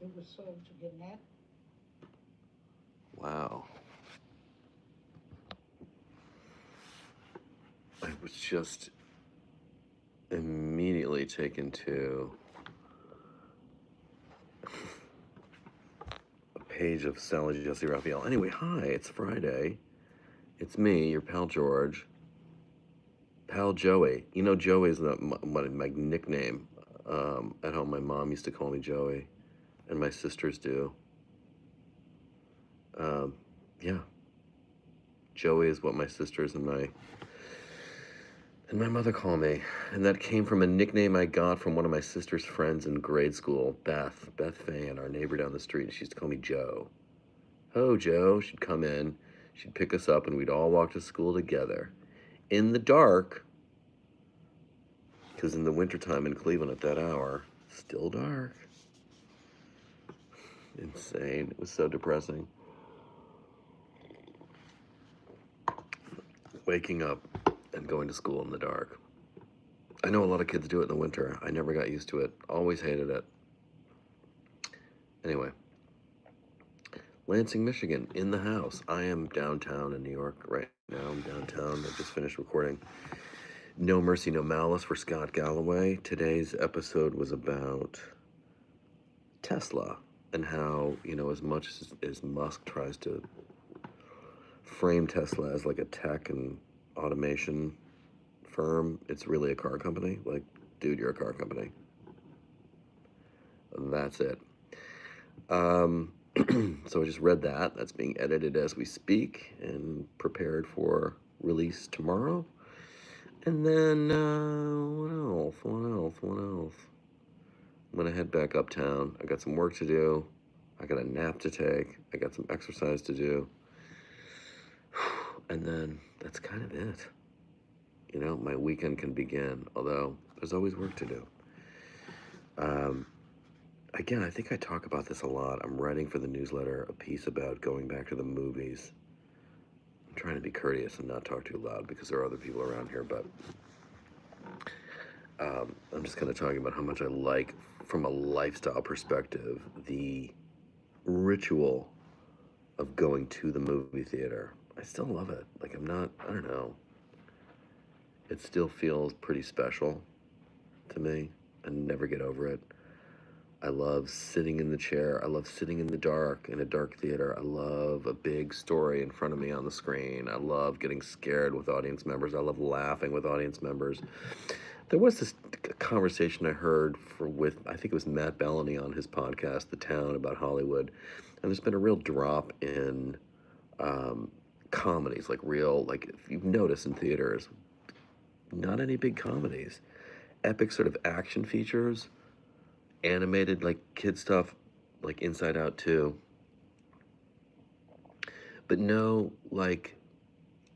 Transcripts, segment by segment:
It was sold to Gannett. Wow. I was just immediately taken to a page of Sally Jesse Raphael. Anyway, hi, it's Friday. It's me, your pal George, pal Joey. You know, Joey is my nickname. At home, my mom used to call me Joey, and my sisters do. Um, yeah, Joey is what my sisters and my mother call me, and that came from a nickname I got from one of my sister's friends in grade school, Beth Fan, our neighbor down the street. She used to call me Joe. Oh, Joe. She'd come in, she'd pick us up, and we'd all walk to school together in the dark, because in the wintertime in Cleveland at that hour, still dark. Insane. It was so depressing. Waking up and going to school in the dark. I know a lot of kids do it in the winter. I never got used to it. Always hated it. Anyway, Lansing, Michigan, in the house. I am downtown in New York right now. I'm downtown. I just finished recording No Mercy, No Malice for Scott Galloway. Today's episode was about Tesla and how, as much as Musk tries to frame Tesla as like a tech and automation firm, it's really a car company. Like, dude, you're a car company. That's it. So I just read that. That's being edited as we speak and prepared for release tomorrow. And then, what else? What else? I'm going to head back uptown. I got some work to do. I got a nap to take. I got some exercise to do. And then that's kind of it. My weekend can begin, although there's always work to do. Again, I think I talk about this a lot. I'm writing for the newsletter a piece about going back to the movies. I'm trying to be courteous and not talk too loud because there are other people around here, but I'm just kind of talking about how much I like, from a lifestyle perspective, the ritual of going to the movie theater. I still love it. Like, I don't know. It still feels pretty special to me. I never get over it. I love sitting in the chair. I love sitting in the dark, in a dark theater. I love a big story in front of me on the screen. I love getting scared with audience members. I love laughing with audience members. There was this conversation I heard with, I think it was Matt Bellany on his podcast, The Town, about Hollywood. And there's been a real drop in comedies, like if you've noticed in theaters, not any big comedies. Epic sort of action features, animated like kid stuff, like Inside Out 2, but no like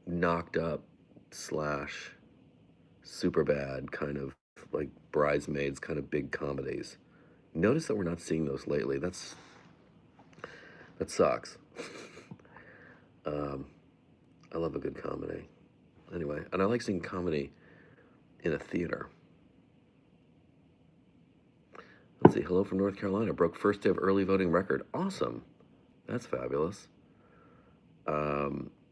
knocked up slash super bad kind of like Bridesmaids kind of big comedies. Notice that we're not seeing those lately. That sucks. um, I love a good comedy. Anyway, and I like seeing comedy in a theater. Let's see. Hello from North Carolina. Broke first day of early voting record. Awesome. That's fabulous.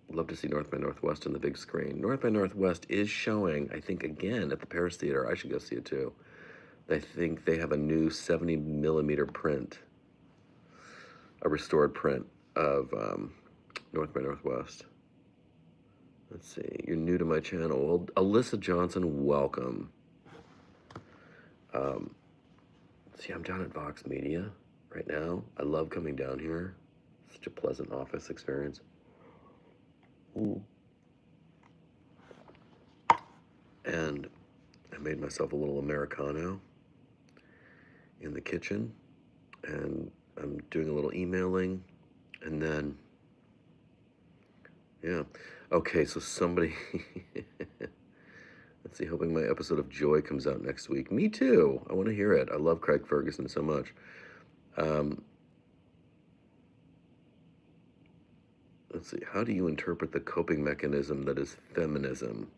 Love to see North by Northwest on the big screen. North by Northwest is showing, I think, again at the Paris Theater. I should go see it too. I think they have a new 70 millimeter print, a restored print of North by Northwest. Let's see. You're new to my channel. Well, Alyssa Johnson, welcome. See, I'm down at Vox Media right now. I love coming down here. Such a pleasant office experience. Ooh. And I made myself a little Americano in the kitchen, and I'm doing a little emailing, and then, yeah. Okay, so somebody, let's see, hoping my episode of Joy comes out next week. Me too. I want to hear it. I love Craig Ferguson so much. Let's see, how do you interpret the coping mechanism that is feminism?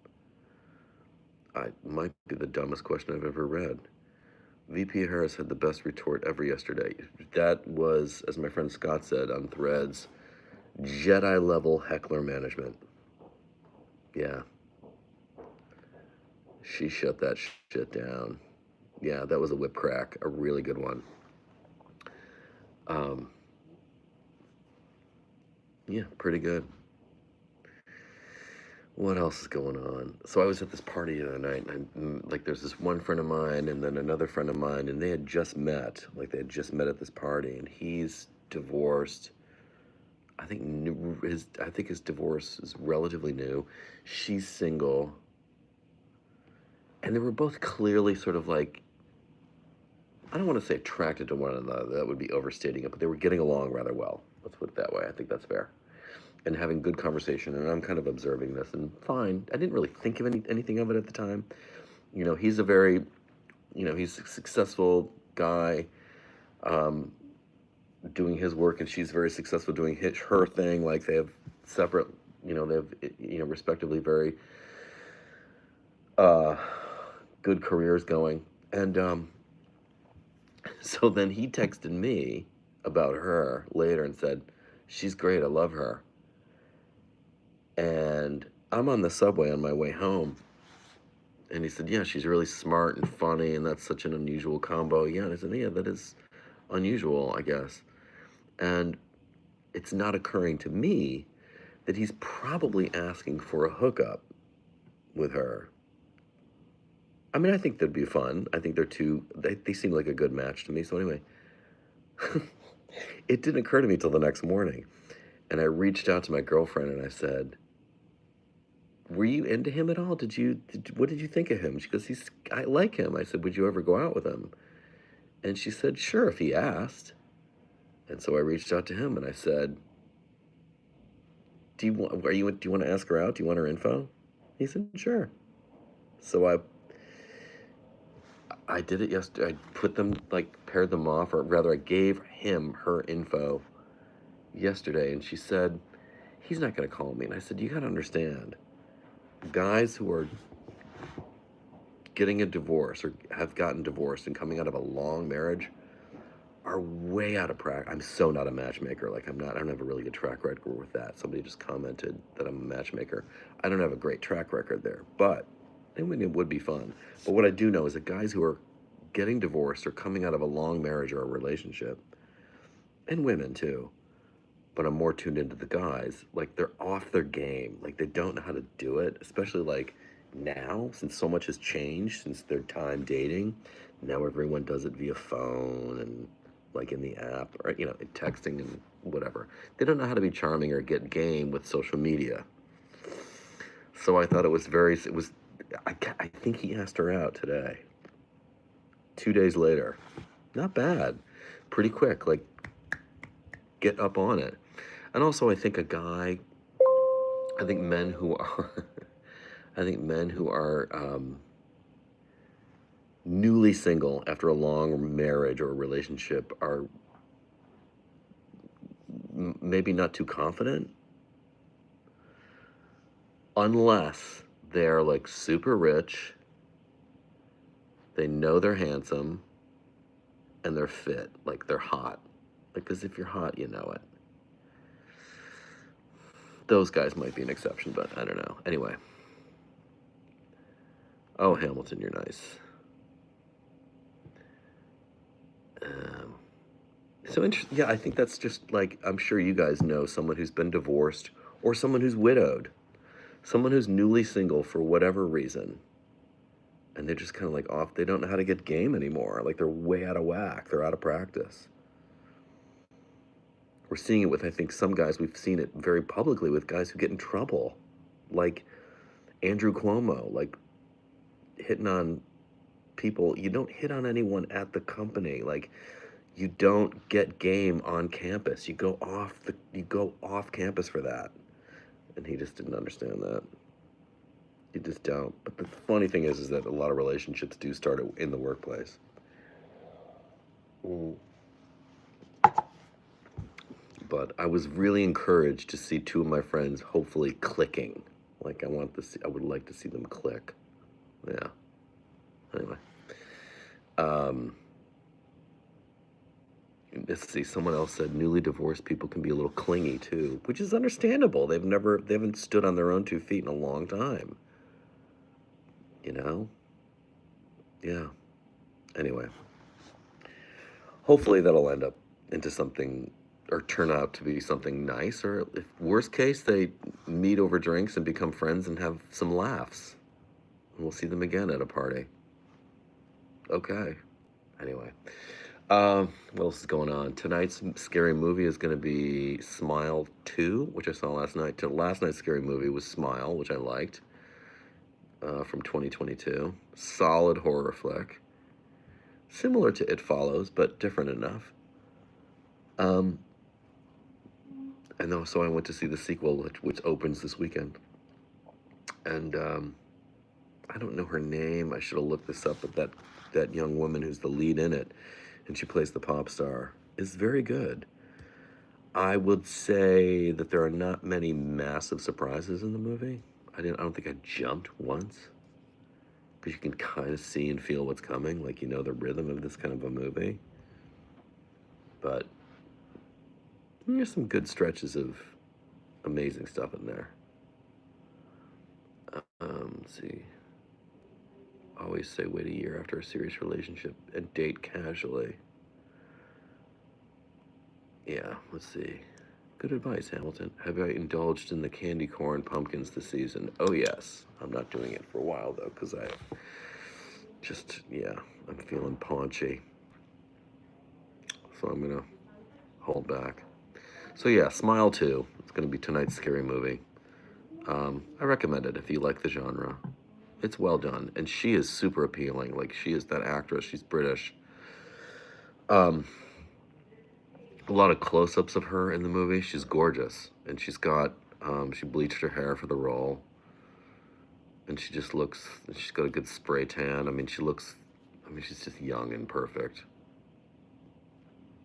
Might be the dumbest question I've ever read. VP Harris had the best retort ever yesterday. That was, as my friend Scott said on Threads, Jedi level heckler management. Yeah, she shut that shit down. Yeah, that was a whip crack, a really good one. Um, yeah, pretty good. What else is going on? So I was at this party the other night, and like, there's this one friend of mine, and then another friend of mine, and they had just met. Like, they had just met at this party, and he's divorced. I think his divorce is relatively new. She's single, and they were both clearly sort of like, I don't want to say attracted to one another. That would be overstating it, but they were getting along rather well. Let's put it that way. I think that's fair. And having good conversation, and I'm kind of observing this, and fine. I didn't really think of anything of it at the time. He's a very, he's a successful guy, um, doing his work, and she's very successful doing her thing. Like, they have separate, they have, respectively very uh, good careers going. And so then he texted me about her later and said, "She's great. I love her." And I'm on the subway on my way home, and he said, "Yeah, she's really smart and funny, and that's such an unusual combo." Yeah, and I said, "Yeah, that is unusual, I guess." And it's not occurring to me that he's probably asking for a hookup with her. I mean, I think that'd be fun. I think they seem like a good match to me. So anyway, it didn't occur to me till the next morning. And I reached out to my girlfriend and I said, "Were you into him at all? What did you think of him?" She goes, "I like him." I said, "Would you ever go out with him?" And she said, "Sure, if he asked." And so I reached out to him and I said, do you want to ask her out? Do you want her info?" He said, "Sure." So I did it yesterday. I put them, like, paired them off, or rather I gave him her info yesterday, and she said, "He's not going to call me." And I said, "You got to understand, guys who are getting a divorce or have gotten divorced and coming out of a long marriage are way out of practice." I'm so not a matchmaker. Like, I don't have a really good track record with that. Somebody just commented that I'm a matchmaker. I don't have a great track record there, but I mean, it would be fun. But what I do know is that guys who are getting divorced or coming out of a long marriage or a relationship, and women too, but I'm more tuned into the guys, like, they're off their game. Like, they don't know how to do it, especially like now, since so much has changed since their time dating. Now everyone does it via phone and, like, in the app, or texting and whatever. They don't know how to be charming or get game with social media. So I thought I think he asked her out today. 2 days later. Not bad. Pretty quick. Like, get up on it. And also, I think men who are, newly single after a long marriage or relationship are maybe not too confident, unless they're, like, super rich, they know they're handsome, and they're fit, like, they're hot. Because if you're hot, you know it. Those guys might be an exception, but I don't know. Anyway. Oh, Hamilton, you're nice. So interesting. Yeah, I think that's just, like, I'm sure you guys know someone who's been divorced, or someone who's widowed, someone who's newly single for whatever reason, and they're just kind of, like, off. They don't know how to get game anymore. Like, they're way out of whack. They're out of practice. We're seeing it with, I think, some guys. We've seen it very publicly with guys who get in trouble, like Andrew Cuomo, like, hitting on people. You don't hit on anyone at the company. Like, you don't get game on campus. You go off campus for that. And he just didn't understand that. You just don't. But the funny thing is that a lot of relationships do start in the workplace. But I was really encouraged to see two of my friends hopefully clicking. Like, I would like to see them click. Yeah. Anyway. Let's see. Someone else said newly divorced people can be a little clingy too, which is understandable. They haven't stood on their own 2 feet in a long time. You know? Yeah. Anyway, hopefully that'll end up into something or turn out to be something nice. Or if worst case, they meet over drinks and become friends and have some laughs. And we'll see them again at a party. Okay. Anyway. What else is going on? Tonight's scary movie is going to be Smile 2, which I saw last night. Last night's scary movie was Smile, which I liked, from 2022. Solid horror flick. Similar to It Follows, but different enough. Um, so I went to see the sequel, which opens this weekend. And I don't know her name. I should have looked this up, but that young woman who's the lead in it, and she plays the pop star, is very good. I would say that there are not many massive surprises in the movie. I don't think I jumped once, because you can kind of see and feel what's coming, like you know the rhythm of this kind of a movie. But there's some good stretches of amazing stuff in there. Let's see. Always say wait a year after a serious relationship and date casually. Yeah, let's see. Good advice, Hamilton. Have I indulged in the candy corn pumpkins this season? Oh, yes. I'm not doing it for a while, though, because I'm feeling paunchy. So I'm going to hold back. So, yeah, Smile 2. It's going to be tonight's scary movie. I recommend it if you like the genre. It's well done. And she is super appealing. Like, she is that actress. She's British. A lot of close-ups of her in the movie. She's gorgeous. And she bleached her hair for the role. And she's got a good spray tan. She's just young and perfect.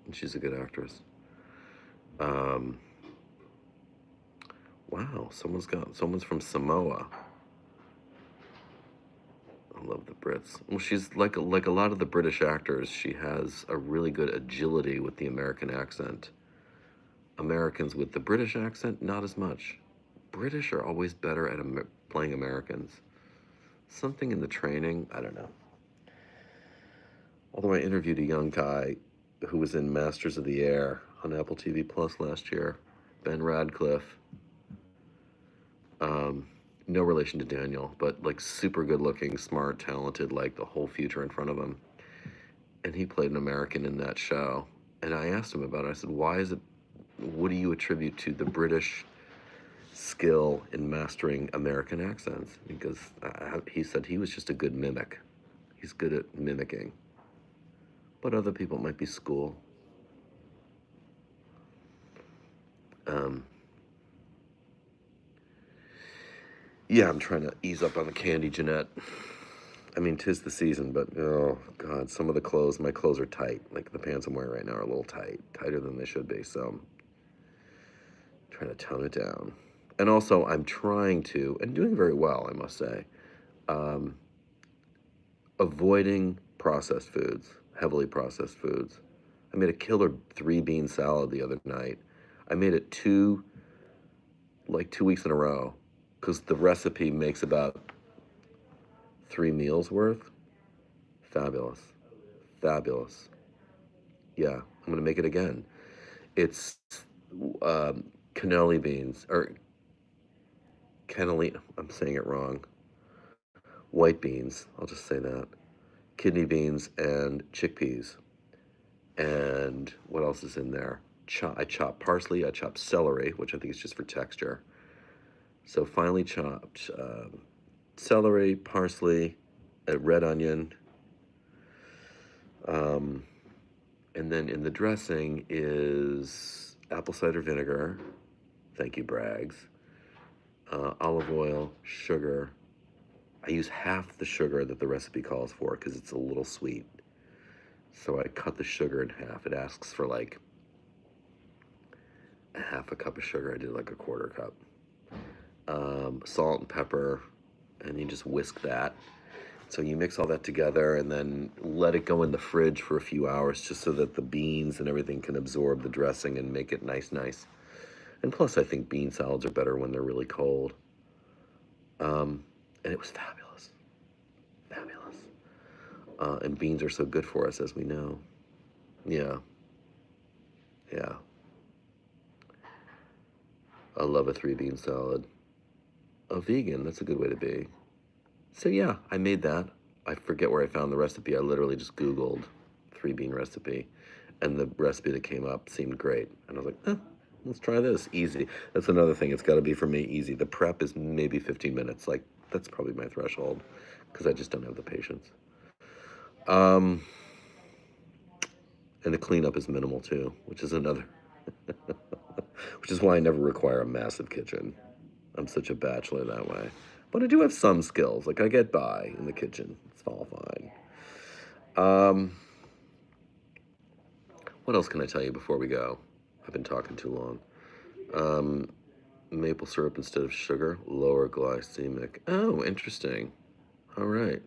And she's a good actress. Wow, someone's from Samoa. I love the Brits. Well, she's like a lot of the British actors. She has a really good agility with the American accent. Americans with the British accent, not as much. British are always better at playing Americans. Something in the training, I don't know. Although I interviewed a young guy who was in Masters of the Air on Apple TV Plus last year, Ben Radcliffe. No relation to Daniel, but like super good looking, smart, talented, like the whole future in front of him. And he played an American in that show. And I asked him about it. I said, what do you attribute to the British skill in mastering American accents? Because he said he was just a good mimic. He's good at mimicking. But other people might be school. Yeah, I'm trying to ease up on the candy, Jeanette. I mean, 'tis the season, but oh God, some of my clothes are tight. Like the pants I'm wearing right now are a little tighter than they should be. So I'm trying to tone it down. And also, I'm trying to, and doing very well, I must say, avoiding processed foods, heavily processed foods. I made a killer 3-bean salad the other night. I made it 2 weeks in a row, because the recipe makes about 3 meals worth. Fabulous. Fabulous. Yeah, I'm going to make it again. It's cannelli beans, or cannelli, I'm saying it wrong. White beans, I'll just say that. Kidney beans and chickpeas. And what else is in there? I chop parsley, I chop celery, which I think is just for texture. So finely chopped celery, parsley, a red onion. And then in the dressing is apple cider vinegar. Thank you, Braggs. Olive oil, sugar. I use half the sugar that the recipe calls for because it's a little sweet. So I cut the sugar in half. It asks for like a half a cup of sugar. I did like a quarter cup. Salt and pepper, and you just whisk that. So you mix all that together and then let it go in the fridge for a few hours just so that the beans and everything can absorb the dressing and make it nice. And plus, I think bean salads are better when they're really cold. And it was fabulous. Fabulous. And beans are so good for us, as we know. Yeah. Yeah. I love a 3-bean salad. A vegan, that's a good way to be. So yeah, I made that. I forget where I found the recipe. I literally just Googled 3-bean recipe, and the recipe that came up seemed great. And I was like, let's try this. Easy. That's another thing. It's got to be, for me, easy. The prep is maybe 15 minutes. Like, that's probably my threshold, because I just don't have the patience. And the cleanup is minimal too, which is another, which is why I never require a massive kitchen. I'm such a bachelor that way. But I do have some skills. Like, I get by in the kitchen. It's all fine. What else can I tell you before we go? I've been talking too long. Maple syrup instead of sugar, lower glycemic. Oh, interesting. All right.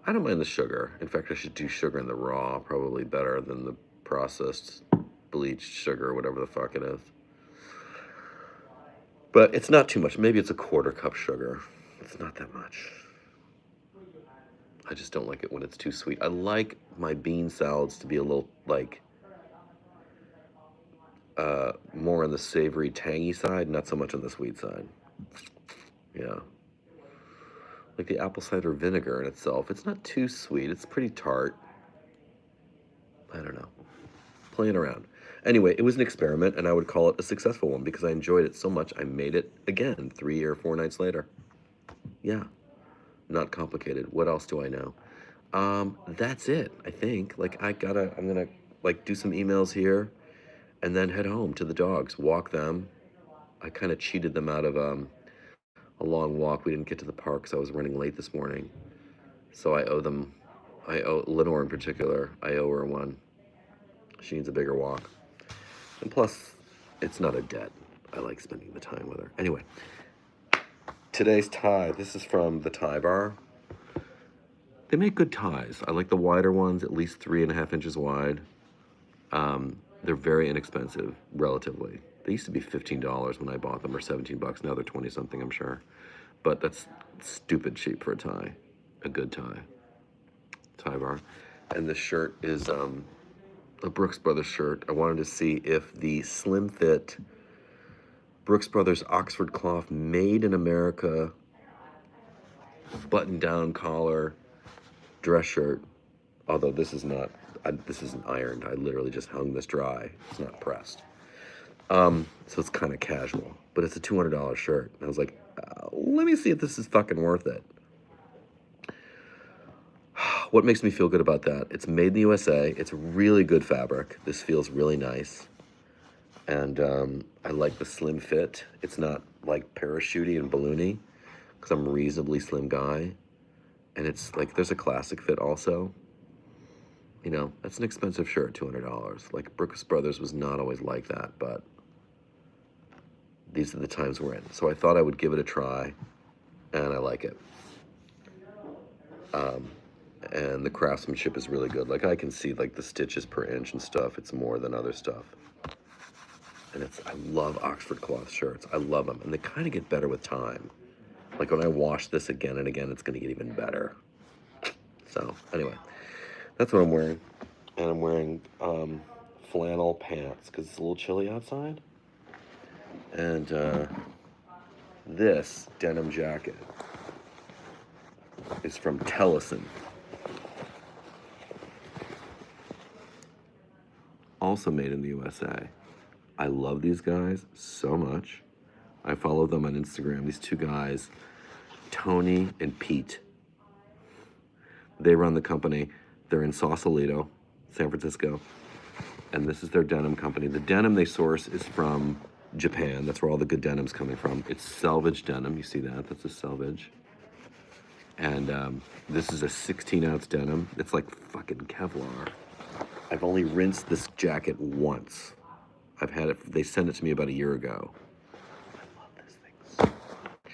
I don't mind the sugar. In fact, I should do sugar in the raw, probably better than the processed bleached sugar, whatever the fuck it is. But it's not too much. Maybe it's a 1/4 cup sugar. It's not that much. I just don't like it when it's too sweet. I like my bean salads to be a little, like, more on the savory, tangy side, not so much on the sweet side. Yeah. Like the apple cider vinegar in itself. It's not too sweet. It's pretty tart. I don't know. Playing around. Anyway, it was an experiment, and I would call it a successful one because I enjoyed it so much I made it again 3 or 4 nights later. Yeah. Not complicated. What else do I know? That's it, I think. Like, I'm gonna, like, do some emails here and then head home to the dogs, walk them. I kind of cheated them out of a long walk. We didn't get to the park because I was running late this morning. So I owe Lenore in particular, I owe her one. She needs a bigger walk. And plus, it's not a debt. I like spending the time with her. Anyway, today's tie. This is from the Tie Bar. They make good ties. I like the wider ones, at least 3.5 inches wide. They're very inexpensive, relatively. They used to be $15 when I bought them, or $17. Now they're 20-something, I'm sure. But that's stupid cheap for a tie. A good tie. Tie Bar. And this shirt is a Brooks Brothers shirt. I wanted to see if the slim fit Brooks Brothers Oxford cloth, made in America, button down collar dress shirt, although this is not, this isn't ironed. I literally just hung this dry. It's not pressed. So it's kind of casual, but it's a $200 shirt. And I was like, let me see if this is fucking worth it. What makes me feel good about that? It's made in the USA. It's really good fabric. This feels really nice. And I like the slim fit. It's not like parachutey and balloony because I'm a reasonably slim guy. And it's like, there's a classic fit also. You know, that's an expensive shirt, $200. Like, Brooks Brothers was not always like that, but these are the times we're in. So I thought I would give it a try, and I like it. And the craftsmanship is really good. Like, I can see, like, the stitches per inch and stuff. It's more than other stuff. And I love Oxford cloth shirts. I love them. And they kind of get better with time. Like, when I wash this again and again, it's going to get even better. So, anyway, that's what I'm wearing. And I'm wearing flannel pants because it's a little chilly outside. And this denim jacket is from Tellison. Also made in the USA. I love these guys so much. I follow them on Instagram. These two guys, Tony and Pete. They run the company. They're in Sausalito, San Francisco. And this is their denim company. The denim they source is from Japan. That's where all the good denim's coming from. It's selvage denim. You see that? That's a selvage. And this is a 16-ounce denim. It's like fucking Kevlar. I've only rinsed this jacket once. I've had it, they sent it to me about a year ago. I love this thing so much.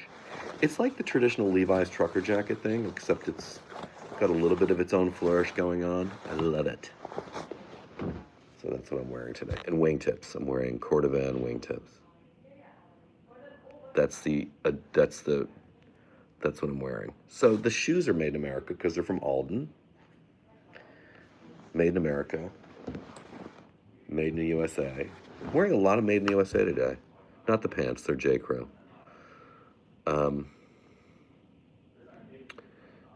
It's like the traditional Levi's trucker jacket thing, except it's got a little bit of its own flourish going on. I love it. So that's what I'm wearing today. And wingtips. I'm wearing cordovan wingtips. That's what I'm wearing. So the shoes are made in America because they're from Alden. Made in America. Made in the USA. I'm wearing a lot of Made in the USA today. Not the pants, they're J. Crew.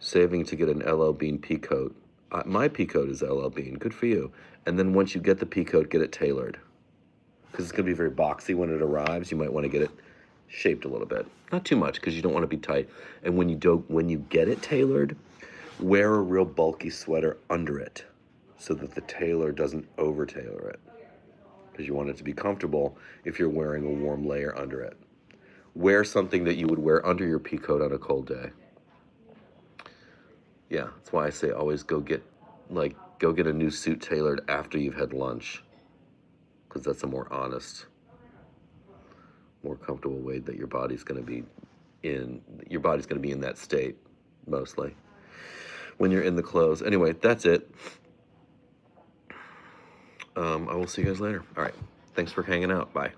Saving to get an LL Bean pea coat. My pea coat is LL Bean. Good for you. And then once you get the pea coat, get it tailored. Because it's going to be very boxy when it arrives. You might want to get it shaped a little bit. Not too much, because you don't want to be tight. And when you get it tailored, wear a real bulky sweater under it so that the tailor doesn't over-tailor it. Because you want it to be comfortable if you're wearing a warm layer under it. Wear something that you would wear under your pea coat on a cold day. Yeah, that's why I say always go get a new suit tailored after you've had lunch. Because that's a more honest, more comfortable way that your body's going to be in. Your body's going to be in that state, mostly, when you're in the clothes. Anyway, that's it. I will see you guys later. All right. Thanks for hanging out. Bye.